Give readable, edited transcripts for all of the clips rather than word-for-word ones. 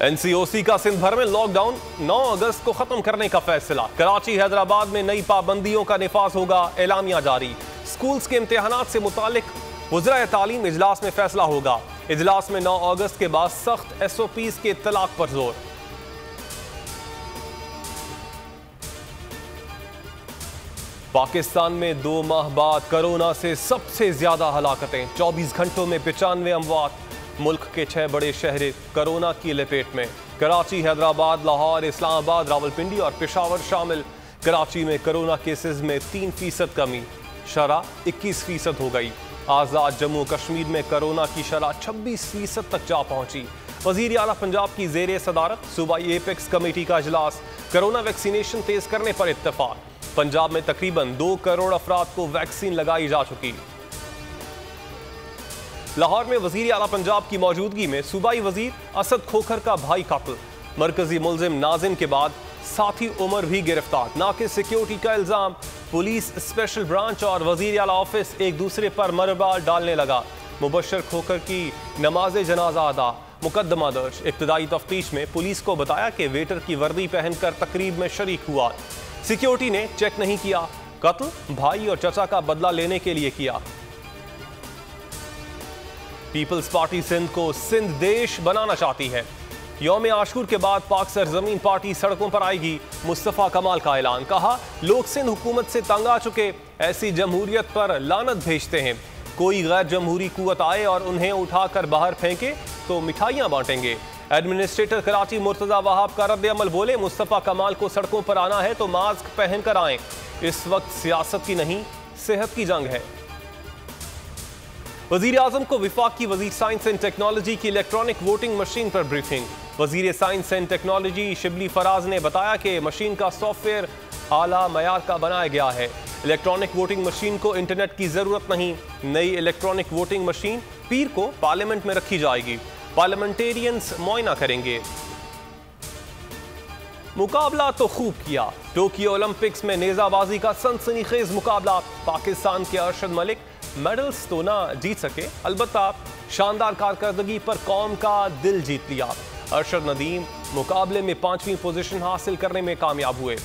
NCOC का सिंध भर में लॉकडाउन 9 अगस्त को खत्म करने का फैसला। कराची हैदराबाद में नई पाबंदियों का निफाज होगा, एलामिया जारी। स्कूल्स के इम्तिहानात से मुतालिक वज़रा तालीम इजलास में फैसला होगा। इजलास में 9 अगस्त के बाद सख्त SOPs के इत्तलाक पर जोर। पाकिस्तान में 2 माह बाद कोरोना से सबसे ज्यादा हलाकतें, 24 घंटों में 95 अमवात। मुल्क के 6 बड़े शहर कोरोना की लपेट में। कराची, हैदराबाद, लाहौर, इस्लामाबाद, रावलपिंडी और पेशावर शामिल। कराची में कोरोना केसेस में 3% कमी, शरह 21% हो गई। आज़ाद जम्मू कश्मीर में कोरोना की शरह 26% तक जा पहुंची। वज़ीर आला पंजाब की ज़ेर सदारत सूबाई एपेक्स कमेटी का इजलास। कोरोना वैक्सीनेशन तेज करने पर इत्तफाक। पंजाब में तकरीबन 2 करोड़ अफराद को वैक्सीन लगाई जा चुकी। लाहौर में वज़ीर आला पंजाब की मौजूदगी में सूबाई वज़ीर असद खोखर का भाई कत्ल। मरकजी मुलजिम नाजिम के बाद साथी उमर भी गिरफ्तार। नाकिस सिक्योरिटी का इल्जाम। पुलिस स्पेशल ब्रांच और वज़ीर आला ऑफिस एक दूसरे पर मरबा डालने लगा। मुबशर खोखर की नमाज जनाजा अदा, मुकदमा दर्ज। इब्तदाई तफ्तीश में पुलिस को बताया कि वेटर की वर्दी पहनकर तकरीब में शरीक हुआ। सिक्योरिटी ने चेक नहीं किया। कत्ल भाई और चचा का बदला लेने के लिए किया। पीपल्स पार्टी सिंध को सिंध देश बनाना चाहती है। यौम आशूर के बाद पाक सरजमीन पार्टी सड़कों पर आएगी। मुस्तफ़ा कमाल का ऐलान। कहा, लोग सिंध हुकूमत से तंग आ चुके, ऐसी जमहूरियत पर लानत भेजते हैं। कोई गैर जमहूरी कुव्वत आए और उन्हें उठाकर बाहर फेंके तो मिठाइयां बांटेंगे। एडमिनिस्ट्रेटर कराची मुर्तजा वहाब का रद्द अमल। बोले, मुस्तफ़ा कमाल को सड़कों पर आना है तो मास्क पहनकर आएं। इस वक्त सियासत की नहीं, सेहत की जंग है। वज़ीर आज़म को विफाक की वज़ीर साइंस एंड टेक्नोलॉजी की इलेक्ट्रॉनिक वोटिंग मशीन पर ब्रीफिंग। वज़ीर science and technology Shibli Faraz ने बताया कि मशीन का सॉफ्टवेयर आला मयार का बनाया गया है। इलेक्ट्रॉनिक वोटिंग मशीन को इंटरनेट की जरूरत नहीं। नई इलेक्ट्रॉनिक वोटिंग मशीन पीर को पार्लियामेंट में रखी जाएगी। पार्लियामेंटेरियंस मुआयना करेंगे। मुकाबला तो खूब किया। टोक्यो ओलंपिक्स में नेजाबाजी का सनसनीखेज मुकाबला। पाकिस्तान के अरशद मलिक मेडल्स तो ना जीत सके, अलबत्ता शानदार कारकर्दगी पर कौम का दिल जीत लिया। अरशद नदीम मुकाबले में 5वीं पोजीशन हासिल करने में कामयाब हुए।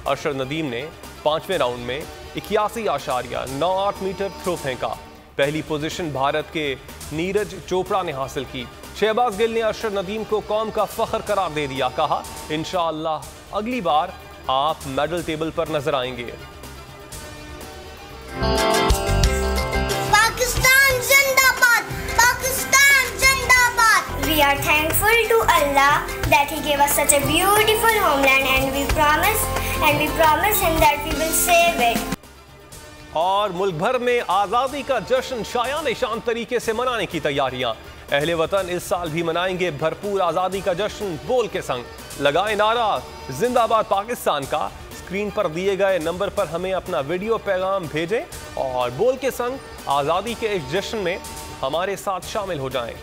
अरशद नदीम ने 5वें राउंड में 81.98 मीटर थ्रो फेंका। पहली पोजीशन भारत के नीरज चोपड़ा ने हासिल की। शहबाज गिल ने अरशद नदीम को कौम का फख्र करार दे दिया। कहा, इंशाअल्लाह अगली बार आप मेडल टेबल पर नजर आएंगे। We are thankful to Allah that He gave us such a beautiful homeland, and we promise Him that we will save it. और मुल्क भर में आज़ादी का जश्न शायान शान तरीके से मनाने की तैयारियां। अहले वतन इस साल भी मनाएंगे भरपूर आज़ादी का जश्न। बोल के संग लगाए नारा जिंदाबाद पाकिस्तान का। स्क्रीन पर दिए गए नंबर पर हमें अपना वीडियो पैगाम भेजें और बोल के संग आज़ादी के इस जश्न में हमारे साथ शामिल हो जाएं।